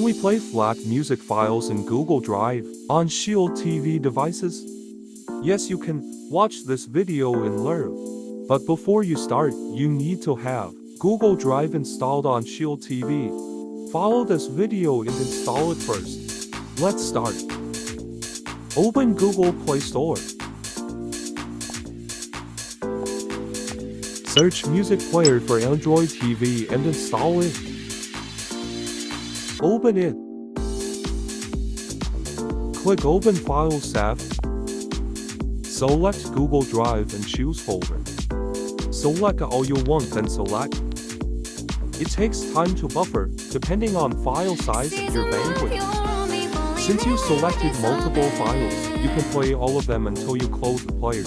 Can we play FLAC music files in Google Drive on Shield TV devices? Yes, you can. Watch this video and learn. But before you start, you need to have Google Drive installed on Shield TV. Follow this video and install it first. Let's start. Open Google Play Store. Search Music Player for Android TV and install it. Open it. Click Open File Sav. Select Google Drive and choose Folder. Select all you want, then select. It takes time to buffer, depending on file size and your bandwidth. Since you selected multiple files, you can play all of them until you close the player.